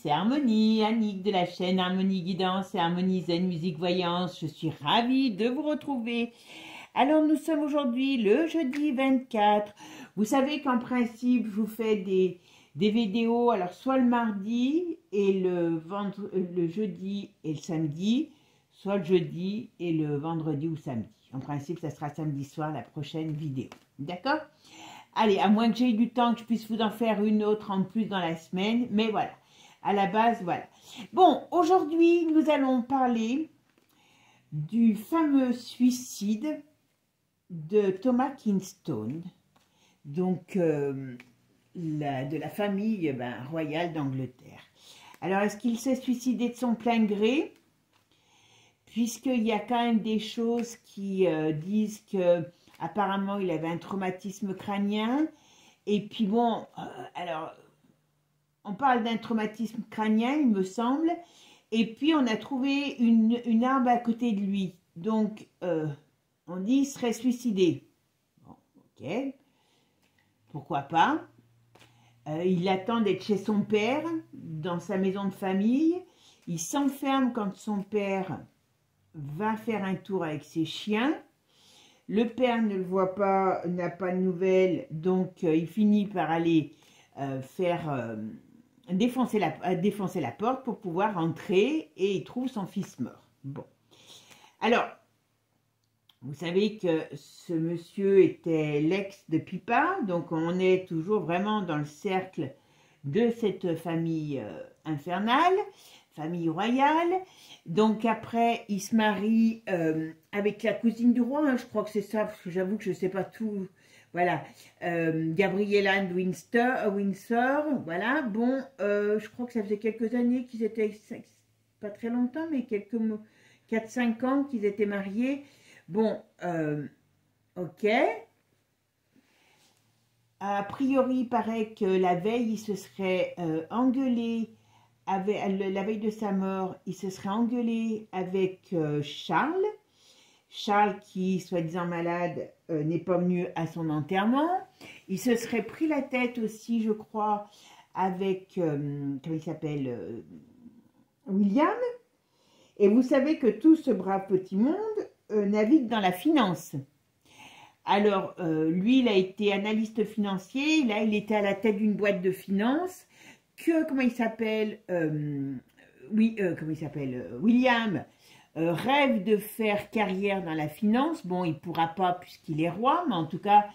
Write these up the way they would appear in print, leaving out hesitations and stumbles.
c'est Harmonie, Annick de la chaîne Harmonie Guidance et Harmonie Zen Musique Voyance. Je suis ravie de vous retrouver. Alors nous sommes aujourd'hui le jeudi 24. Vous savez qu'en principe je vous fais des vidéos, alors soit le mardi et le jeudi et le samedi, soit le jeudi et le vendredi ou samedi. En principe ça sera samedi soir la prochaine vidéo. D'accord ? Allez, à moins que j'ai eu du temps, que je puisse vous en faire une autre en plus dans la semaine. Mais voilà, à la base, voilà. Bon, aujourd'hui, nous allons parler du fameux suicide de Thomas Kingston, donc de la famille royale d'Angleterre. Alors, est-ce qu'il s'est suicidé de son plein gré? Puisqu'il y a quand même des choses qui disent que apparemment, il avait un traumatisme crânien. Et puis bon, alors, on parle d'un traumatisme crânien, il me semble. Et puis, on a trouvé une arme à côté de lui. Donc, on dit qu'il serait suicidé. Bon, ok. Pourquoi pas. Il attend d'être chez son père, dans sa maison de famille. Il s'enferme quand son père va faire un tour avec ses chiens. Le père ne le voit pas, n'a pas de nouvelles, donc il finit par aller défoncer la porte pour pouvoir entrer et il trouve son fils mort. Bon. Alors, vous savez que ce monsieur était l'ex de Pippa, donc on est toujours vraiment dans le cercle de cette famille infernale, famille royale. Donc après, il se marie avec la cousine du roi, hein, je crois que c'est ça, parce que j'avoue que je ne sais pas tout. Voilà, Gabriella de Windsor, voilà. Bon, je crois que ça faisait quelques années qu'ils étaient, pas très longtemps, mais 4-5 ans qu'ils étaient mariés. Bon, ok. A priori, il paraît que la veille, il se serait engueulé. La veille de sa mort, il se serait engueulé avec Charles. Charles, qui, soi-disant malade, n'est pas venu à son enterrement. Il se serait pris la tête aussi, je crois, avec, comment il s'appelle, William. Et vous savez que tout ce brave petit monde navigue dans la finance. Alors, lui, il a été analyste financier. Là, il était à la tête d'une boîte de finance. Comment il s'appelle William rêve de faire carrière dans la finance. Bon, il ne pourra pas puisqu'il est roi, mais en tout cas,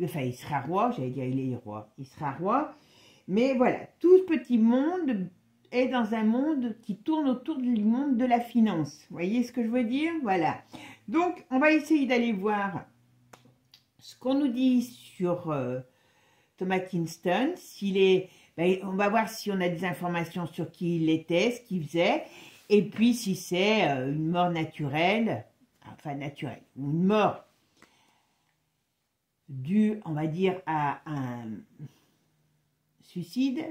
enfin, il sera roi, j'allais dire il est roi, il sera roi. Mais voilà, tout ce petit monde est dans un monde qui tourne autour du monde de la finance. Vous voyez ce que je veux dire? Voilà. Donc, on va essayer d'aller voir ce qu'on nous dit sur Thomas Kingston, s'il est... on va voir si on a des informations sur qui il était, ce qu'il faisait, et puis si c'est une mort naturelle, enfin naturelle, ou une mort due, on va dire, à un suicide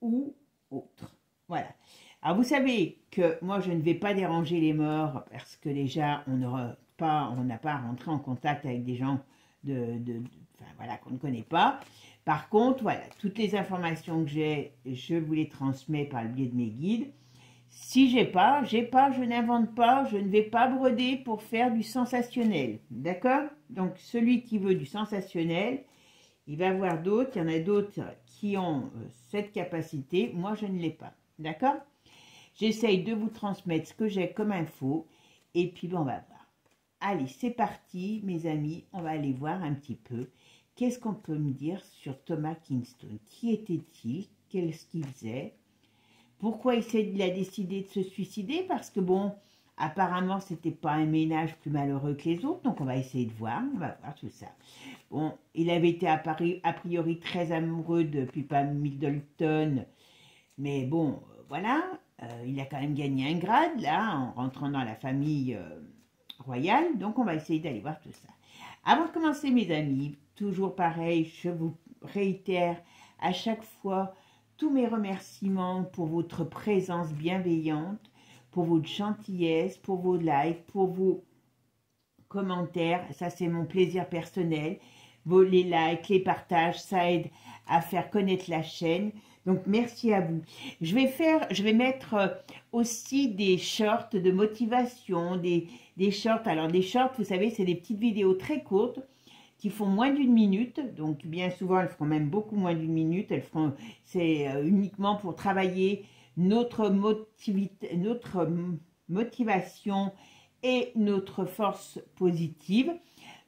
ou autre. Voilà. Alors vous savez que moi je ne vais pas déranger les morts parce que déjà on n'a pas à rentrer en contact avec des gens voilà, qu'on ne connaît pas. Par contre, voilà, toutes les informations que j'ai, je vous les transmets par le biais de mes guides. Si j'ai pas, je n'invente pas, je ne vais pas broder pour faire du sensationnel. D'accord? Donc, celui qui veut du sensationnel, il va voir d'autres. Il y en a d'autres qui ont cette capacité. Moi, je ne l'ai pas. D'accord? J'essaye de vous transmettre ce que j'ai comme info. Et puis, on va voir. Allez, c'est parti, mes amis. On va aller voir un petit peu. Qu'est-ce qu'on peut me dire sur Thomas Kingston? Qui était-il? Qu'est-ce qu'il faisait? Pourquoi il a décidé de se suicider? Parce que bon, apparemment, c'était pas un ménage plus malheureux que les autres. Donc, on va essayer de voir. On va voir tout ça. Bon, il avait été a priori très amoureux de Pippa Middleton. Mais bon, voilà. Il a quand même gagné un grade, là, en rentrant dans la famille royale. Donc, on va essayer d'aller voir tout ça. Avant de commencer, mes amis, toujours pareil, je vous réitère à chaque fois tous mes remerciements pour votre présence bienveillante, pour votre gentillesse, pour vos likes, pour vos commentaires. Ça, c'est mon plaisir personnel. Les likes, les partages, ça aide à faire connaître la chaîne. Donc, merci à vous. Je vais mettre aussi des shorts de motivation, des shorts. Alors, des shorts, vous savez, c'est des petites vidéos très courtes qui font moins d'une minute. Donc, bien souvent, elles feront même beaucoup moins d'une minute. C'est uniquement pour travailler notre motivation et notre force positive.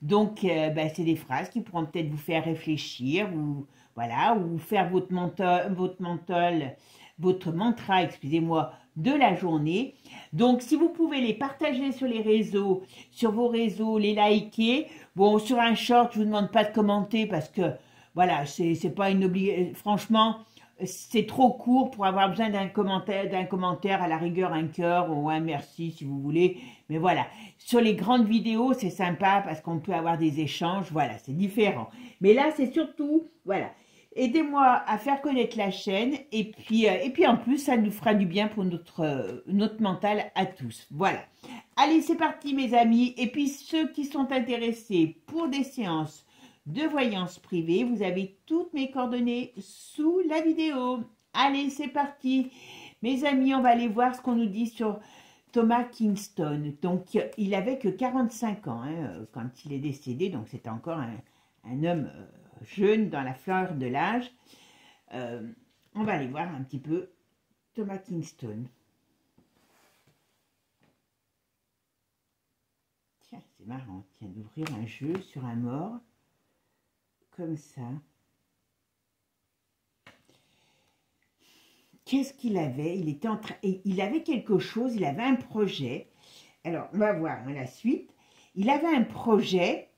Donc, ben, c'est des phrases qui pourront peut-être vous faire réfléchir, ou voilà, ou faire votre mantra, excusez-moi, de la journée. Donc, si vous pouvez les partager sur les réseaux, sur vos réseaux, les liker. Bon, sur un short, je vous demande pas de commenter parce que, voilà, c'est pas une obligation. Franchement, c'est trop court pour avoir besoin d'un commentaire, à la rigueur un cœur ou un merci si vous voulez. Mais voilà, sur les grandes vidéos, c'est sympa parce qu'on peut avoir des échanges. Voilà, c'est différent. Mais là, c'est surtout, voilà, aidez-moi à faire connaître la chaîne et puis en plus, ça nous fera du bien pour notre mental à tous. Voilà. Allez, c'est parti mes amis. Et puis ceux qui sont intéressés pour des séances de voyance privée, vous avez toutes mes coordonnées sous la vidéo. Allez, c'est parti. Mes amis, on va aller voir ce qu'on nous dit sur Thomas Kingston. Donc, il avait que 45 ans hein, quand il est décédé. Donc, c'était encore un homme jeune dans la fleur de l'âge. On va aller voir un petit peu Thomas Kingston. Tiens, c'est marrant. Tiens, d'ouvrir un jeu sur un mort. Comme ça. Qu'est-ce qu'il avait? Il avait quelque chose, il avait un projet. Alors, on va voir la suite. Il avait un projet.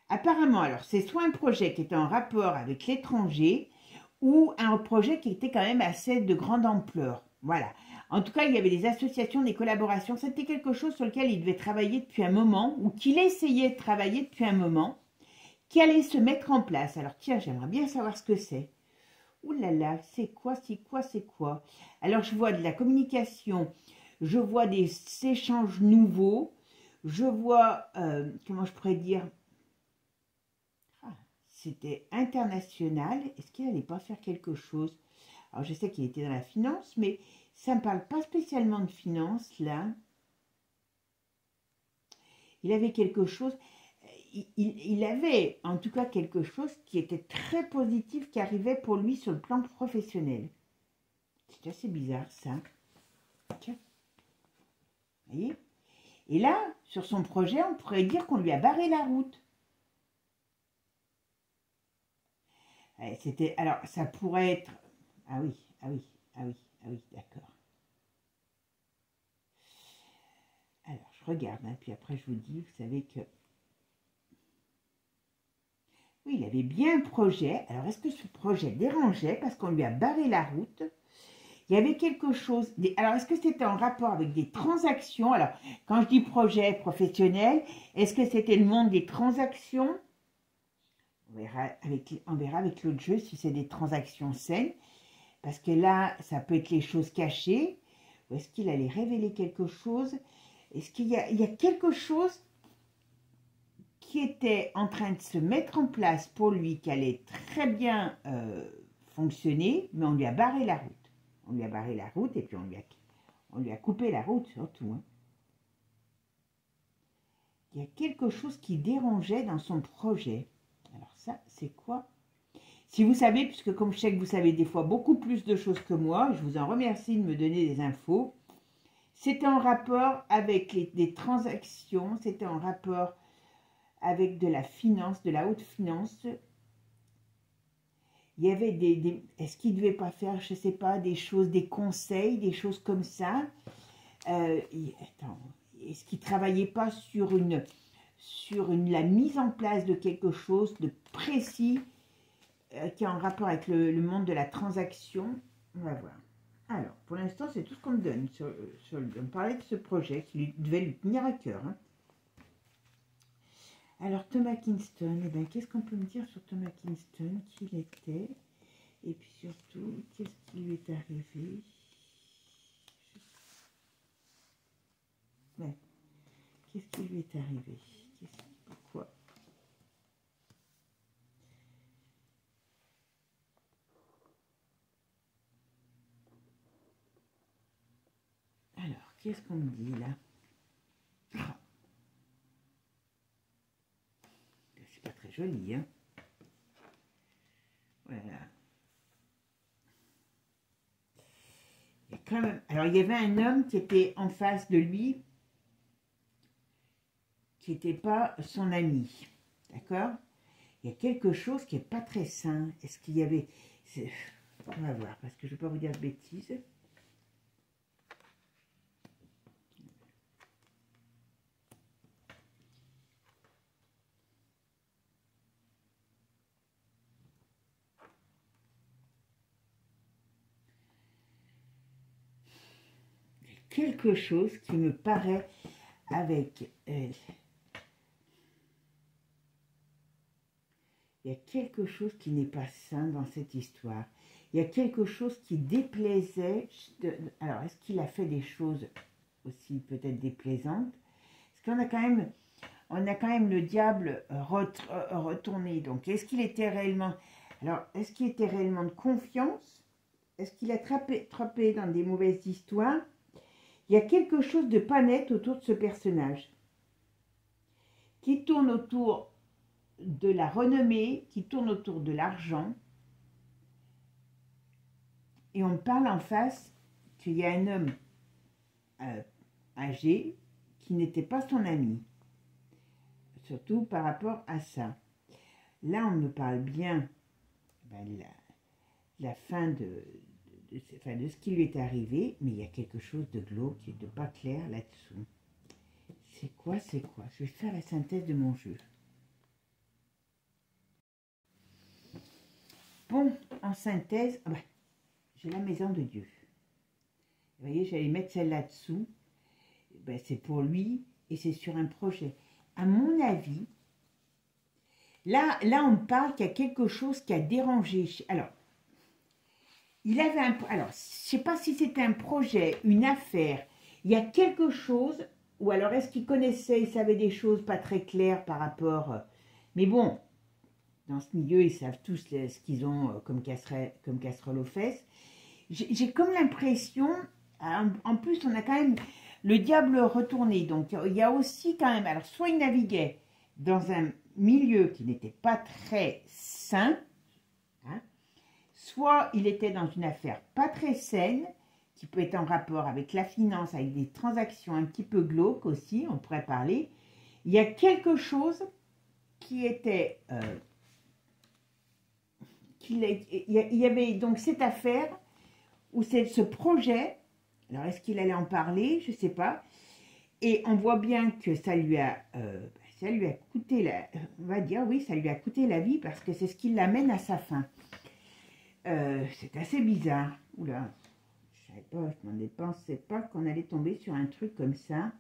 Apparemment, alors, c'est soit un projet qui était en rapport avec l'étranger ou un projet qui était quand même assez de grande ampleur. Voilà. En tout cas, il y avait des associations, des collaborations. C'était quelque chose sur lequel il devait travailler depuis un moment ou qu'il essayait de travailler depuis un moment, qui allait se mettre en place. Alors, tiens, j'aimerais bien savoir ce que c'est. Ouh là là, c'est quoi, c'est quoi, c'est quoi? Alors, je vois de la communication, je vois des échanges nouveaux, je vois, comment je pourrais dire, c'était international. Est-ce qu'il n'allait pas faire quelque chose? Alors, je sais qu'il était dans la finance, mais ça ne me parle pas spécialement de finance, là. Il avait quelque chose... Il avait en tout cas quelque chose qui était très positif qui arrivait pour lui sur le plan professionnel. C'est assez bizarre ça. Tiens. Vous voyez? Et là, sur son projet, on pourrait dire qu'on lui a barré la route. C'était, alors, ça pourrait être... Ah oui, ah oui, ah oui, ah oui, d'accord. Alors, je regarde, hein, puis après je vous dis, vous savez que... Oui, il avait bien un projet. Alors, est-ce que ce projet dérangeait parce qu'on lui a barré la route? Il y avait quelque chose... Alors, est-ce que c'était en rapport avec des transactions? Alors, quand je dis projet professionnel, est-ce que c'était le monde des transactions? On verra avec l'autre jeu si c'est des transactions saines. Parce que là, ça peut être les choses cachées. Ou est-ce qu'il allait révéler quelque chose? Est-ce qu'il y a quelque chose qui était en train de se mettre en place pour lui, qui allait très bien fonctionner, mais on lui a barré la route. On lui a barré la route et puis on lui a coupé la route surtout. Hein. Il y a quelque chose qui dérangeait dans son projet. Alors ça, c'est quoi? Si vous savez, puisque comme je sais que vous savez des fois beaucoup plus de choses que moi, je vous en remercie de me donner des infos. C'était en rapport avec des transactions, c'était en rapport avec de la finance, de la haute finance. Il y avait est-ce qu'il ne devait pas faire, je ne sais pas, des choses, des conseils, des choses comme ça? Attends, est-ce qu'il ne travaillait pas sur la mise en place de quelque chose de précis qui est en rapport avec le monde de la transaction? On va voir. Alors, pour l'instant, c'est tout ce qu'on me donne. On me parlait de ce projet qui devait lui tenir à cœur. Hein. Alors, Thomas Kingston, eh ben, qu'est-ce qu'on peut me dire sur Thomas Kingston? Qui il était? Et puis surtout, qu'est-ce qui lui est arrivé? Ouais. Qu'est-ce qui lui est arrivé? Pourquoi? qu'est-ce qu'on me dit là? Ah. C'est pas très joli, hein? Voilà. Il y a quand même... Alors, il y avait un homme qui était en face de lui, qui n'était pas son ami. D'accord? Il y a quelque chose qui n'est pas très sain. Est-ce qu'il y avait... On va voir, parce que je ne vais pas vous dire de bêtises. Quelque chose qui me paraît avec... il y a quelque chose qui n'est pas sain dans cette histoire. Il y a quelque chose qui déplaisait. Alors, est-ce qu'il a fait des choses aussi peut-être déplaisantes? Parce qu'on a quand même... On a quand même le diable retourné. Donc, est-ce qu'il était réellement... Alors, est-ce qu'il était réellement de confiance? Est-ce qu'il a trempé dans des mauvaises histoires? Il y a quelque chose de pas net autour de ce personnage. Qui tourne autour de la renommée, qui tourne autour de l'argent. Et on parle en face qu'il y a un homme âgé qui n'était pas son ami. Surtout par rapport à ça. Là, on me parle bien la fin de ce qui lui est arrivé, mais il y a quelque chose de glauque et de pas clair là-dessous. C'est quoi, c'est quoi? Je vais faire la synthèse de mon jeu. Bon, en synthèse, j'ai la maison de Dieu. Vous voyez, j'allais mettre celle-là dessous. C'est pour lui et c'est sur un projet. À mon avis, là on me parle qu'il y a quelque chose qui a dérangé. Alors, il avait alors, je ne sais pas si c'était un projet, une affaire. Il y a quelque chose, ou alors est-ce qu'il connaissait, il savait des choses pas très claires par rapport... mais bon, dans ce milieu, ils savent tous ce qu'ils ont comme casserole aux fesses. J'ai comme l'impression, en plus on a quand même le diable retourné, donc il y a aussi quand même, alors soit il naviguait dans un milieu qui n'était pas très sain, hein, soit il était dans une affaire pas très saine, qui peut être en rapport avec la finance, avec des transactions un petit peu glauques aussi, on pourrait parler. Il y a quelque chose qui était... il y avait donc cette affaire, ou ce projet, alors est-ce qu'il allait en parler, je ne sais pas, et on voit bien que ça lui a coûté, on va dire, oui, ça lui a coûté la vie, parce que c'est ce qui l'amène à sa fin. C'est assez bizarre. Oula, je ne pensais pas qu'on allait tomber sur un truc comme ça.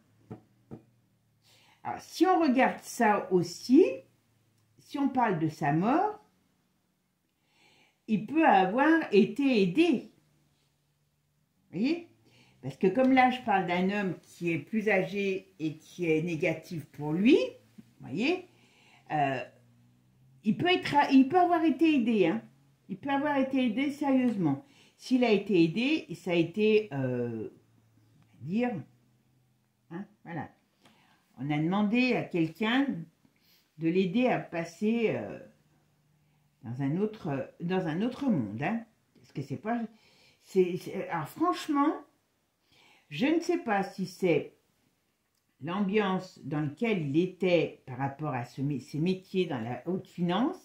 Alors, si on regarde ça aussi, si on parle de sa mort, il peut avoir été aidé. Vous voyez? Parce que comme là, je parle d'un homme qui est plus âgé et qui est négatif pour lui, vous voyez, il peut avoir été aidé, hein. Il peut avoir été aidé sérieusement. S'il a été aidé, ça a été, dire, hein, voilà. On a demandé à quelqu'un de l'aider à passer dans un autre monde, hein. Parce que c'est pas... alors franchement, je ne sais pas si c'est l'ambiance dans laquelle il était par rapport à ses métiers dans la haute finance,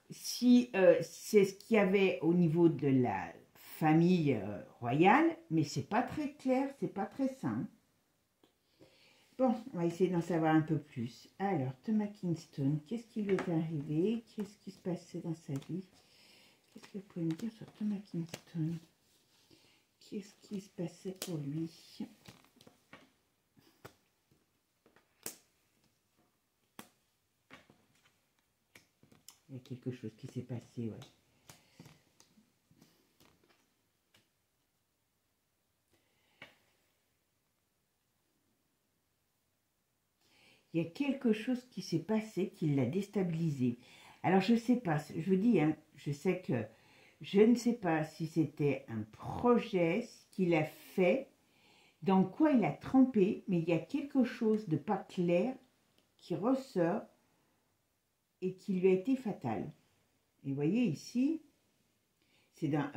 si c'est ce qu'il y avait au niveau de la famille royale, mais c'est pas très clair, c'est pas très simple. Bon, on va essayer d'en savoir un peu plus. Alors, Thomas Kingston, qu'est-ce qui lui est arrivé? Qu'est-ce qui se passait dans sa vie? Qu'est-ce que vous pouvez me dire sur Thomas Kingston? Qu'est-ce qui se passait pour lui? Il y a quelque chose qui s'est passé, ouais. Il y a quelque chose qui s'est passé qui l'a déstabilisé. Alors, je ne sais pas, je vous dis, hein, je ne sais pas si c'était un projet qu'il a fait dans quoi il a trempé, mais il y a quelque chose de pas clair qui ressort et qui lui a été fatal. Et vous voyez ici, c'est dans...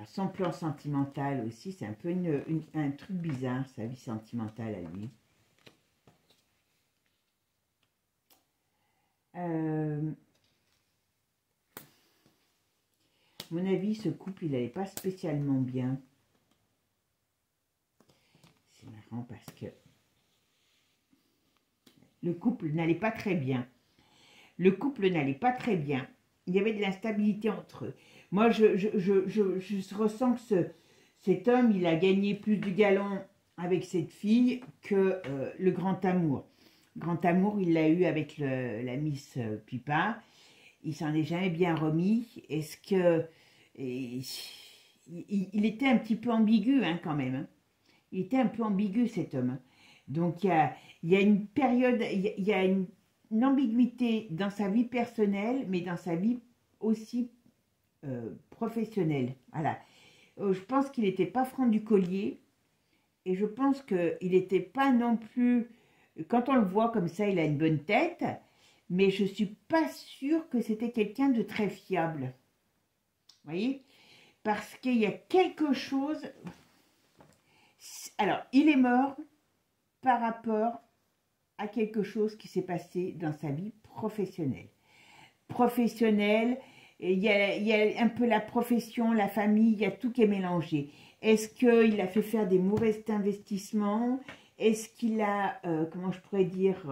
son plan sentimental aussi, c'est un peu un truc bizarre, sa vie sentimentale à lui. À mon avis, ce couple, il n'allait pas spécialement bien. C'est marrant parce que le couple n'allait pas très bien. Le couple n'allait pas très bien. Il y avait de l'instabilité entre eux. Moi, je ressens que cet homme, il a gagné plus du galon avec cette fille que le grand amour. Grand amour, il l'a eu avec la Miss Pipa. Il s'en est jamais bien remis. Est-ce que... il était un petit peu ambigu hein, quand même. Hein. Il était un peu ambigu cet homme. Donc il y a une période, il y a une ambiguïté dans sa vie personnelle, mais dans sa vie aussi professionnelle. Voilà. Je pense qu'il n'était pas franc du collier. Et je pense qu'il n'était pas non plus... Quand on le voit comme ça, il a une bonne tête. Mais je ne suis pas sûre que c'était quelqu'un de très fiable. Vous voyez? Parce qu'il y a quelque chose... Alors, il est mort par rapport à quelque chose qui s'est passé dans sa vie professionnelle. Professionnelle, il y a un peu la profession, la famille, il y a tout qui est mélangé. Est-ce qu'il a fait faire des mauvais investissements? Est-ce qu'il a, comment je pourrais dire,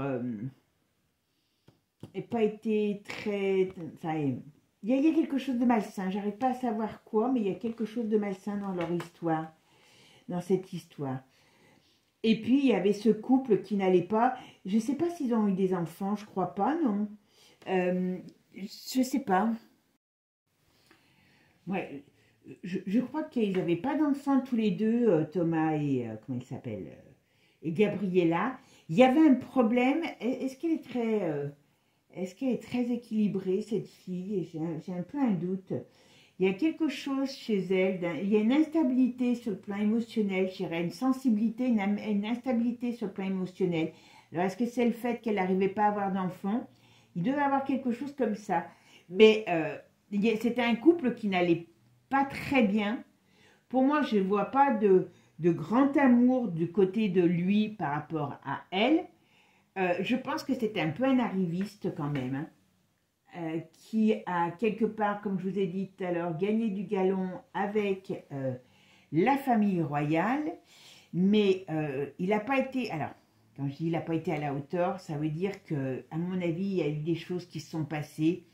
pas été très... Enfin, il y a quelque chose de malsain, j'arrive pas à savoir quoi, mais il y a quelque chose de malsain dans leur histoire, dans cette histoire. Et puis, il y avait ce couple qui n'allait pas, je ne sais pas s'ils ont eu des enfants, je crois pas, non. Je ne sais pas. Ouais, je crois qu'ils n'avaient pas d'enfants tous les deux, Thomas et, comment il s'appelle, et Gabriella. Il y avait un problème, est-ce qu'elle est très équilibrée, cette fille? J'ai un peu un doute. Il y a quelque chose chez elle, il y a une instabilité sur le plan émotionnel, je dirais, une sensibilité, une instabilité sur le plan émotionnel. Alors, est-ce que c'est le fait qu'elle n'arrivait pas à avoir d'enfant? Il devait avoir quelque chose comme ça. Mais c'était un couple qui n'allait pas très bien. Pour moi, je ne vois pas de grand amour du côté de lui par rapport à elle. Je pense que c'était un peu un arriviste quand même. Hein. Qui a quelque part, comme je vous ai dit tout à l'heure, gagné du galon avec la famille royale, mais il n'a pas été, alors, quand je dis il n'a pas été à la hauteur, ça veut dire que, à mon avis, il y a eu des choses qui se sont passées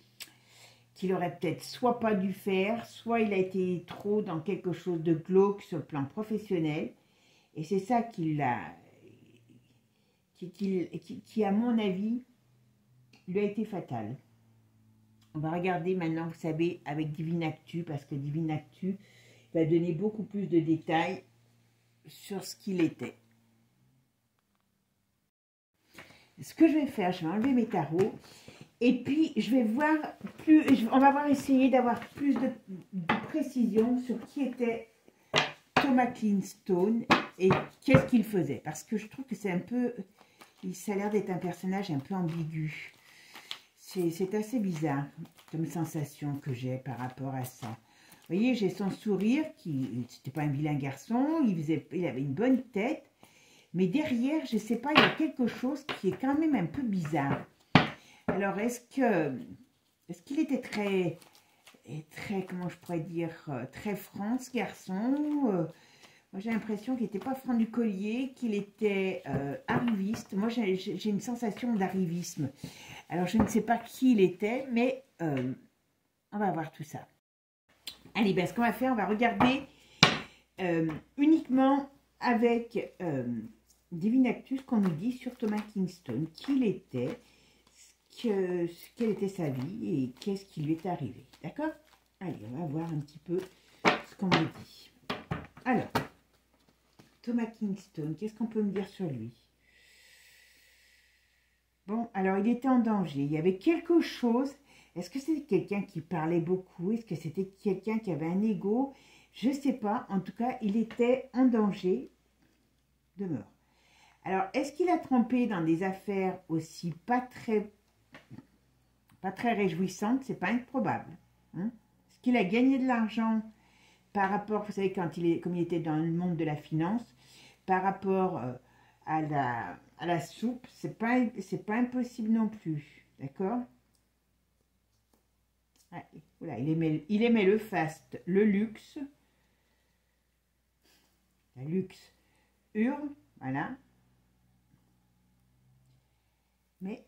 qu'il aurait peut-être soit pas dû faire, soit il a été trop dans quelque chose de glauque sur le plan professionnel, et c'est ça qui à mon avis, lui a été fatal. On va regarder maintenant, vous savez, avec Divinactu, parce que Divinactu va donner beaucoup plus de détails sur ce qu'il était. Ce que je vais faire, je vais enlever mes tarots, et puis je vais voir on va essayer d'avoir plus de précision sur qui était Thomas Clingstone et qu'est-ce qu'il faisait. Parce que je trouve que c'est un peu, ça a l'air d'être un personnage un peu ambigu. C'est assez bizarre comme sensation que j'ai par rapport à ça. Vous voyez, j'ai son sourire, c'était pas un vilain garçon, il avait une bonne tête, mais derrière, je ne sais pas, il y a quelque chose qui est quand même un peu bizarre. Alors, est-ce qu'il était très, comment je pourrais dire, très franc, ce garçon? Moi, j'ai l'impression qu'il n'était pas franc du collier, qu'il était arriviste. Moi, j'ai une sensation d'arrivisme. Alors, je ne sais pas qui il était, mais on va voir tout ça. Allez, ben, ce qu'on va faire, on va regarder uniquement avec Divinactu ce qu'on nous dit sur Thomas Clingstone, qui il était, quelle était sa vie et qu'est-ce qui lui est arrivé. D'accord? Allez, on va voir un petit peu ce qu'on me dit. Alors, Thomas Clingstone, qu'est-ce qu'on peut me dire sur lui? Bon, alors il était en danger. Il y avait quelque chose, Est-ce que c'était quelqu'un qui parlait beaucoup? Est-ce que c'était quelqu'un qui avait un ego? Je ne sais pas. En tout cas, il était en danger de mort. Alors, est-ce qu'il a trempé dans des affaires aussi pas très réjouissantes? C'est pas improbable. Hein? Est-ce qu'il a gagné de l'argent par rapport, vous savez, comme il était dans le monde de la finance, par rapport à la soupe, c'est pas impossible non plus. D'accord? Ouais, voilà, il aimait le faste, le luxe. La luxe hurle, voilà. Mais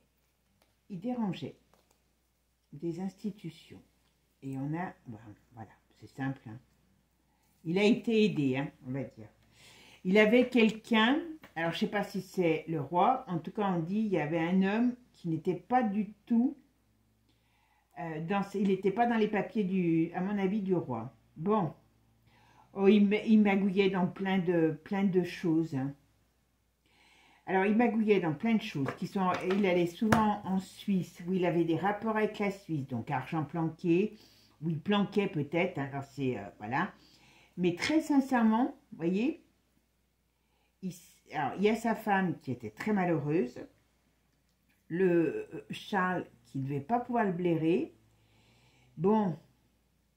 il dérangeait des institutions. Et on a, voilà, c'est simple. Hein. Il a été aidé, hein, on va dire. Il avait quelqu'un, alors je ne sais pas si c'est le roi, en tout cas on dit il y avait un homme qui n'était pas du tout, il n'était pas dans les papiers, à mon avis, du roi. Bon, oh, il magouillait dans plein de choses. Hein. Alors, il magouillait dans plein de choses. Il allait souvent en Suisse, où il avait des rapports avec la Suisse, donc argent planqué, où il planquait peut-être, hein, alors c'est, voilà. Mais très sincèrement, vous voyez, alors, il y a sa femme qui était très malheureuse, le Charles qui ne devait pas pouvoir le blairer. Bon,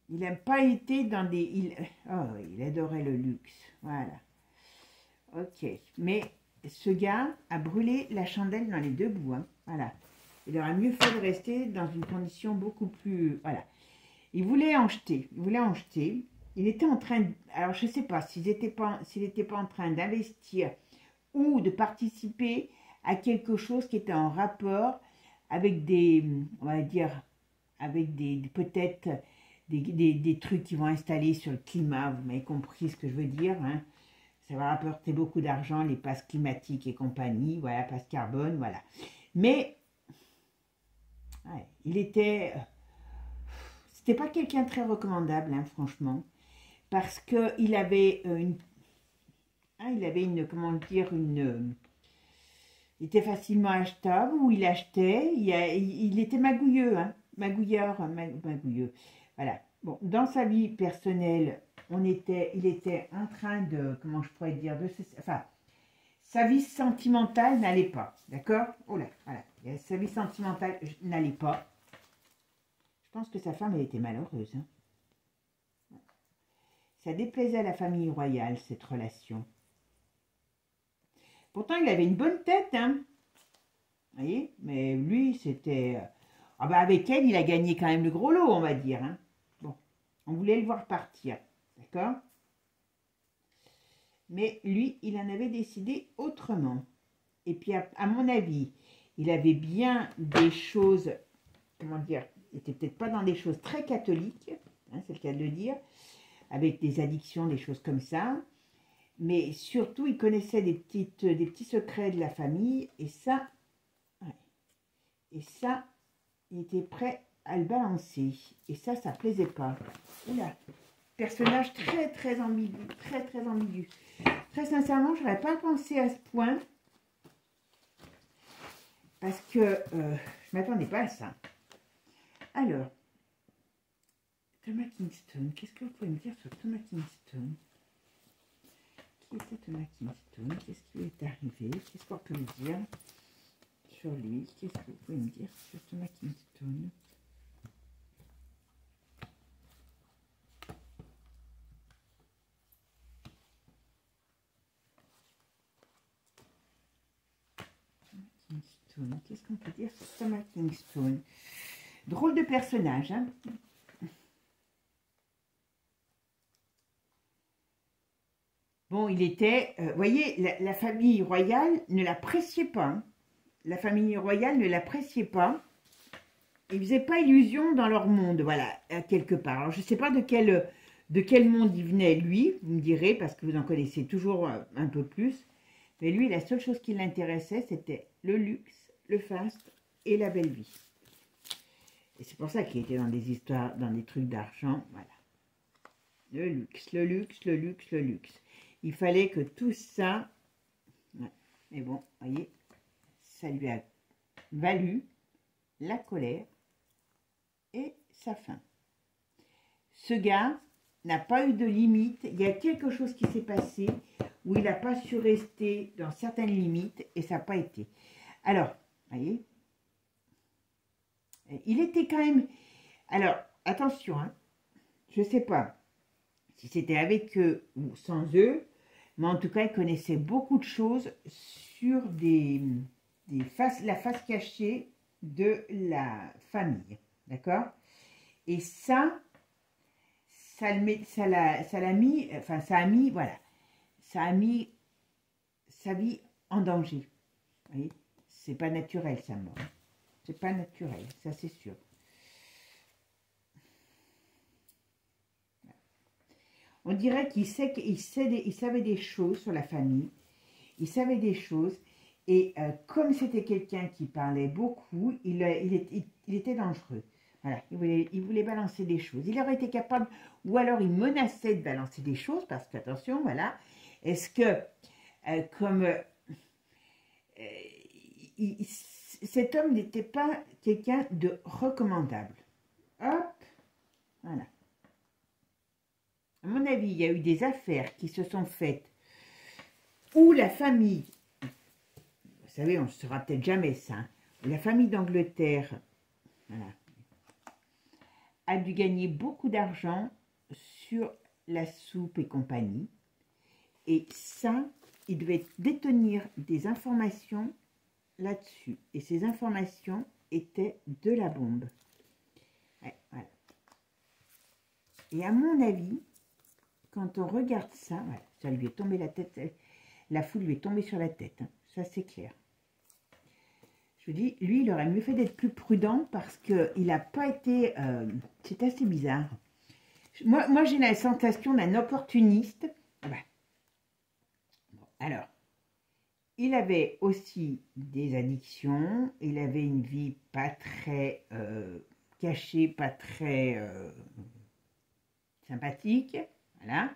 il n'a pas été dans des... il adorait le luxe, voilà. Ok, mais ce gars a brûlé la chandelle dans les deux bouts, hein, voilà. Il aurait mieux fait de rester dans une condition beaucoup plus... Voilà. Il voulait en jeter, Il était en train de... Alors, je ne sais pas s'il n'était pas en train d'investir ou de participer à quelque chose qui était en rapport avec on va dire, avec peut-être des trucs qui vont installer sur le climat. Vous m'avez compris ce que je veux dire, hein. Ça va rapporter beaucoup d'argent, les passes climatiques et compagnie, voilà, passes carbone, voilà. Mais, ouais, c'était pas quelqu'un de très recommandable, hein, franchement, parce qu'il avait comment dire, il était facilement achetable, ou il achetait, il était magouilleux, hein, magouilleux, voilà. Bon, dans sa vie personnelle, il était en train de, comment je pourrais dire, enfin, sa vie sentimentale n'allait pas, d'accord? Oh là, voilà, sa vie sentimentale n'allait pas. Je pense que sa femme, elle était malheureuse. Hein. Ça déplaisait à la famille royale, cette relation. Pourtant, il avait une bonne tête, hein? Vous voyez? Mais lui, c'était... avec elle, il a gagné quand même le gros lot, on va dire, hein? Bon, on voulait le voir partir, d'accord? Mais lui, il en avait décidé autrement. Et puis, à mon avis, il avait bien des choses, comment dire, il n'était peut-être pas dans des choses très catholiques, hein, c'est le cas de le dire, avec des addictions, des choses comme ça. Mais surtout, il connaissait des petits secrets de la famille. Et ça, ouais, il était prêt à le balancer. Et ça plaisait pas. Oula, personnage très, très ambigu, très, très ambigu. Très sincèrement, je n'aurais pas pensé à ce point. Parce que je ne m'attendais pas à ça. Alors, Thomas Kingston, qu'est-ce que vous pouvez me dire sur Thomas Kingston? Qui était Thomas Kingston? Qu'est-ce qui lui est arrivé? Qu'est-ce qu'on peut me dire sur lui? Qu'est-ce que vous pouvez me dire sur Thomas Kingston? Kingston, qu'est-ce qu'on peut dire sur Thomas Kingston? Drôle de personnage, hein? Bon, il était, vous voyez, la famille royale ne l'appréciait pas. Hein. La famille royale ne l'appréciait pas. Ils ne faisaient pas illusion dans leur monde, voilà, quelque part. Alors, je ne sais pas de quel monde il venait, lui, vous me direz, parce que vous en connaissez toujours un peu plus. Mais lui, la seule chose qui l'intéressait, c'était le luxe, le faste et la belle vie. Et c'est pour ça qu'il était dans des histoires, dans des trucs d'argent, voilà. Le luxe, le luxe, le luxe, le luxe. Il fallait que tout ça... Ouais. Mais bon, vous voyez, ça lui a valu la colère sa fin. Ce gars n'a pas eu de limite. Il y a quelque chose qui s'est passé où il n'a pas su rester dans certaines limites et ça n'a pas été. Alors, vous voyez, il était quand même... Alors, attention, hein, je ne sais pas si c'était avec eux ou sans eux, mais en tout cas, il connaissait beaucoup de choses sur la face cachée de la famille, d'accord? Et ça l'a mis, enfin, ça a mis, voilà, ça a mis sa vie en danger. Vous voyez, c'est pas naturel, sa mort. C'est pas naturel, ça c'est sûr. On dirait qu'il savait des choses sur la famille. Il savait des choses. Et comme c'était quelqu'un qui parlait beaucoup, il était dangereux. Voilà, il voulait balancer des choses. Il aurait été capable, ou alors il menaçait de balancer des choses, parce qu'attention, voilà. Est-ce que, cet homme n'était pas quelqu'un de recommandable. Hop, voilà. À mon avis, il y a eu des affaires qui se sont faites où la famille, vous savez, on ne saura peut-être jamais ça, hein, où la famille d'Angleterre, voilà, a dû gagner beaucoup d'argent sur la soupe et compagnie. Et ça, il devait détenir des informations là-dessus. Et ces informations étaient de la bombe. Ouais, voilà. Et à mon avis, quand on regarde ça, voilà, ça lui est tombé la tête, la foule lui est tombée sur la tête. Hein, ça, c'est clair. Je vous dis, lui, il aurait mieux fait d'être plus prudent parce qu'il n'a pas été... c'est assez bizarre. Moi j'ai la sensation d'un opportuniste. Ah ben. Bon, alors, il avait aussi des addictions. Il avait une vie pas très cachée, pas très sympathique. Voilà.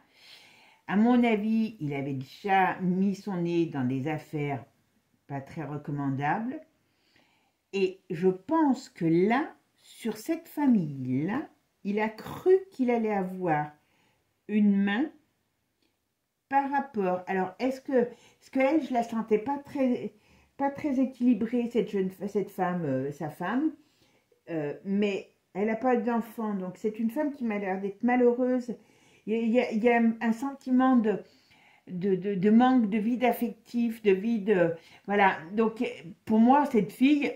À mon avis, il avait déjà mis son nez dans des affaires pas très recommandables. Et je pense que là, sur cette famille-là, il a cru qu'il allait avoir une main par rapport... Alors, est-ce que elle, je la sentais pas très équilibrée, cette femme, sa femme, mais elle n'a pas d'enfant, donc c'est une femme qui m'a l'air d'être malheureuse. Il y a un sentiment de manque, de vide affectif, de vide... Voilà, donc pour moi, cette fille...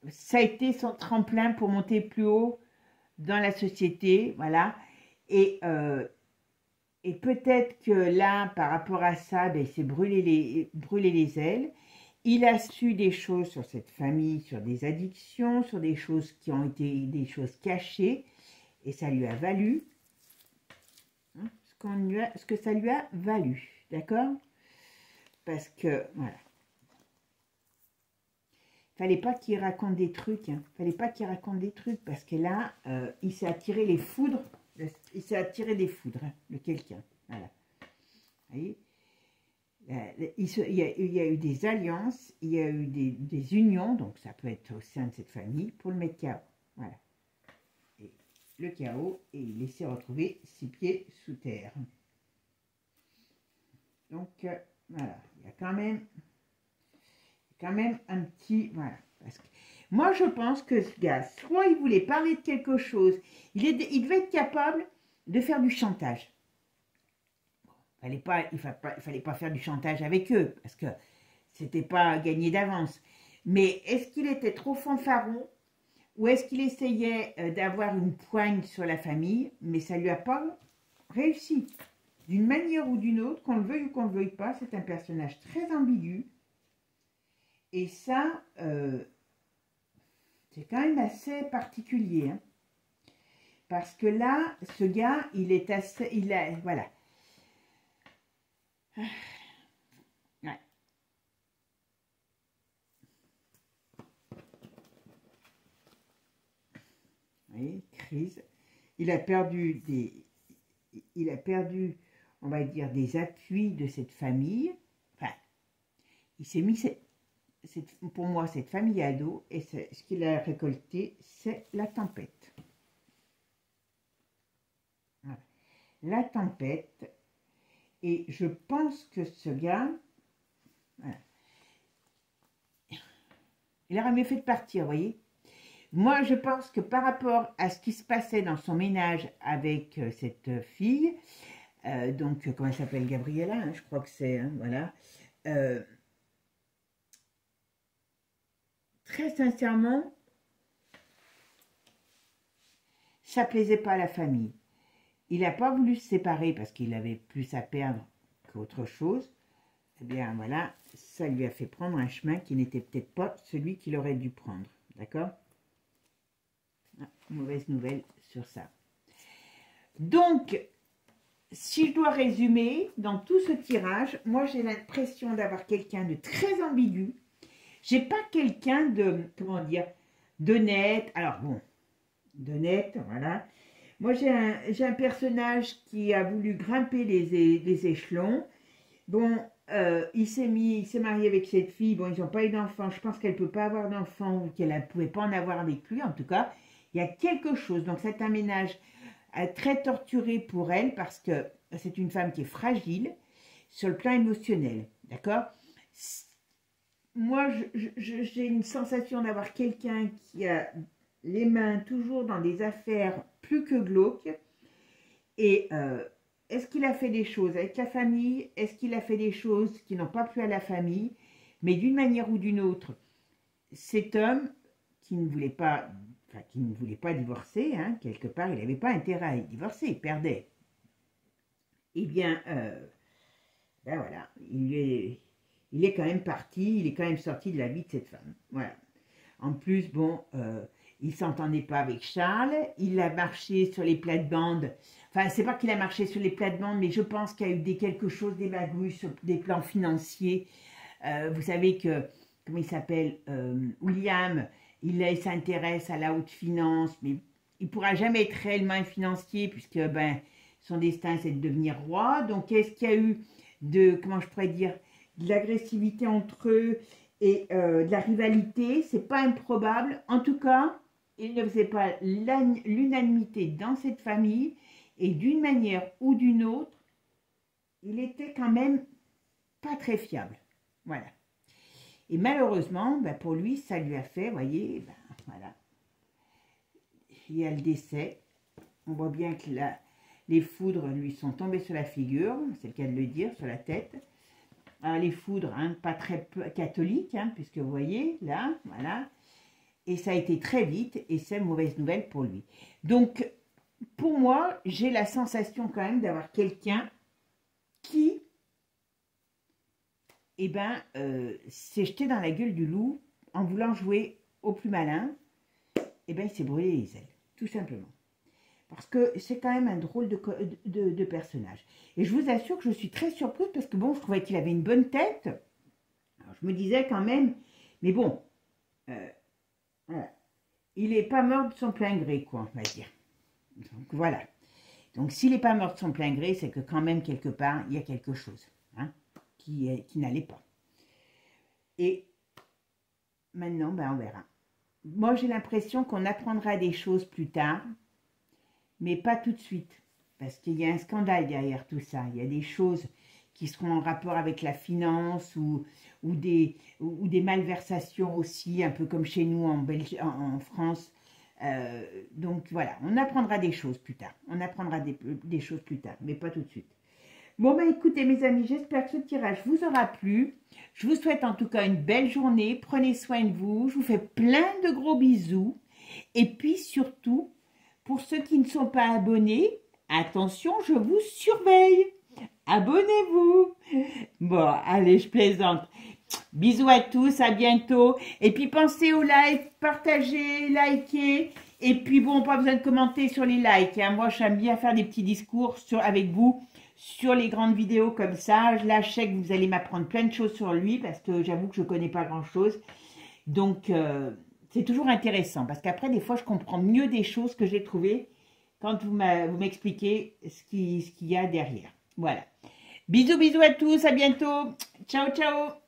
Ça a été son tremplin pour monter plus haut dans la société, voilà. Et peut-être que là, par rapport à ça, ben, il s'est brûlé les ailes. Il a su des choses sur cette famille, sur des addictions, sur des choses qui ont été des choses cachées. Et ça lui a valu hein, ce que ça lui a valu, d'accord? Parce que, voilà. Fallait pas qu'il raconte des trucs, hein. Fallait pas qu'il raconte des trucs, parce que là, il s'est attiré les foudres, il s'est attiré des foudres hein, de quelqu'un, voilà. Vous voyez, il y a eu des alliances, il y a eu des unions, donc ça peut être au sein de cette famille, pour le mettre KO, voilà. Et le chaos, et il laissait retrouver ses pieds sous terre. Donc, voilà, il y a quand même un petit... Voilà. Parce que moi, je pense que ce gars, soit il voulait parler de quelque chose, il devait être capable de faire du chantage. Bon, il fallait pas faire du chantage avec eux, parce que c'était pas gagné d'avance. Mais est-ce qu'il était trop fanfaron, ou est-ce qu'il essayait d'avoir une poigne sur la famille, mais ça lui a pas réussi. D'une manière ou d'une autre, qu'on le veuille ou qu'on ne le veuille pas, c'est un personnage très ambigu. Et ça, c'est quand même assez particulier. Hein, parce que là, ce gars, il est assez... voilà. Ouais. Vous voyez, crise. Il a perdu on va dire, des appuis de cette famille. Enfin, il s'est mis... pour moi, cette famille à dos, et ce qu'il a récolté, c'est la tempête. la tempête. Et je pense que ce gars, voilà, il aurait mieux fait de partir, vous voyez. Moi, je pense que par rapport à ce qui se passait dans son ménage avec cette fille, donc, comment elle s'appelle, Gabriella, hein, je crois que c'est, hein, voilà. Très sincèrement, ça plaisait pas à la famille. Il n'a pas voulu se séparer parce qu'il avait plus à perdre qu'autre chose. Eh bien, voilà, ça lui a fait prendre un chemin qui n'était peut-être pas celui qu'il aurait dû prendre. D'accord? Ah, mauvaise nouvelle sur ça. Donc, si je dois résumer, dans tout ce tirage, moi j'ai l'impression d'avoir quelqu'un de très ambigu. J'ai pas quelqu'un de, comment dire, d'honnête. Alors bon, d'honnête, voilà. Moi j'ai un personnage qui a voulu grimper les échelons. Bon, il s'est marié avec cette fille. Bon, ils n'ont pas eu d'enfant. Je pense qu'elle ne peut pas avoir d'enfant ou qu'elle ne pouvait pas en avoir avec lui. En tout cas, il y a quelque chose. Donc c'est un ménage très torturé pour elle parce que c'est une femme qui est fragile sur le plan émotionnel. D'accord? Moi, j'ai une sensation d'avoir quelqu'un qui a les mains toujours dans des affaires plus que glauques. Et est-ce qu'il a fait des choses avec la famille? Est-ce qu'il a fait des choses qui n'ont pas plu à la famille? Mais d'une manière ou d'une autre, cet homme qui ne voulait pas, divorcer, hein, quelque part, il n'avait pas intérêt à divorcer, il perdait. Eh bien, ben voilà, il est quand même parti, il est quand même sorti de la vie de cette femme. Voilà. En plus, bon, il ne s'entendait pas avec Charles, il a marché sur les plates-bandes. Enfin, c'est pas qu'il a marché sur les plates-bandes, mais je pense qu'il y a eu quelque chose, des magouilles sur des plans financiers. Vous savez que, comment il s'appelle, William, il s'intéresse à la haute finance, mais il ne pourra jamais être réellement financier, puisque ben, son destin, c'est de devenir roi. Donc, est-ce qu'il y a eu de, comment je pourrais dire, de l'agressivité entre eux et de la rivalité? C'est pas improbable. En tout cas, il ne faisait pas l'unanimité dans cette famille, et d'une manière ou d'une autre, il était quand même pas très fiable. Voilà. Et malheureusement, ben pour lui, ça lui a fait, vous voyez, ben voilà. Il y a le décès. On voit bien que les foudres lui sont tombées sur la figure, c'est le cas de le dire, sur la tête. Alors, les foudres, hein, pas très catholiques, hein, puisque vous voyez, là, voilà. Et ça a été très vite, et c'est une mauvaise nouvelle pour lui. Donc, pour moi, j'ai la sensation quand même d'avoir quelqu'un qui, eh ben, s'est jeté dans la gueule du loup en voulant jouer au plus malin. Eh ben, il s'est brûlé les ailes, tout simplement. Parce que c'est quand même un drôle de personnage. Et je vous assure que je suis très surprise parce que bon, je trouvais qu'il avait une bonne tête. Alors, je me disais quand même, mais bon, voilà. Il n'est pas mort de son plein gré, quoi, on va dire. Donc voilà. Donc s'il n'est pas mort de son plein gré, c'est que quand même, quelque part, il y a quelque chose, hein, qui n'allait pas. Et maintenant, ben, on verra. Moi, j'ai l'impression qu'on apprendra des choses plus tard, mais pas tout de suite, parce qu'il y a un scandale derrière tout ça. Il y a des choses qui seront en rapport avec la finance ou des malversations aussi, un peu comme chez nous en France. Donc voilà, on apprendra des choses plus tard. On apprendra des choses plus tard, mais pas tout de suite. Bon, ben écoutez mes amis, j'espère que ce tirage vous aura plu. Je vous souhaite en tout cas une belle journée. Prenez soin de vous. Je vous fais plein de gros bisous. Et puis surtout, pour ceux qui ne sont pas abonnés, attention, je vous surveille. Abonnez-vous. Bon, allez, je plaisante. Bisous à tous, à bientôt. Et puis pensez au like, partagez, likez. Et puis bon, pas besoin de commenter sur les likes, hein. Moi, j'aime bien faire des petits discours avec vous sur les grandes vidéos comme ça. Là, je sais que vous allez m'apprendre plein de choses sur lui parce que j'avoue que je ne connais pas grand-chose. Donc, c'est toujours intéressant parce qu'après, des fois, je comprends mieux des choses que j'ai trouvées quand vous m'expliquez ce qu'il y a derrière. Voilà. Bisous, bisous à tous. À bientôt. Ciao, ciao.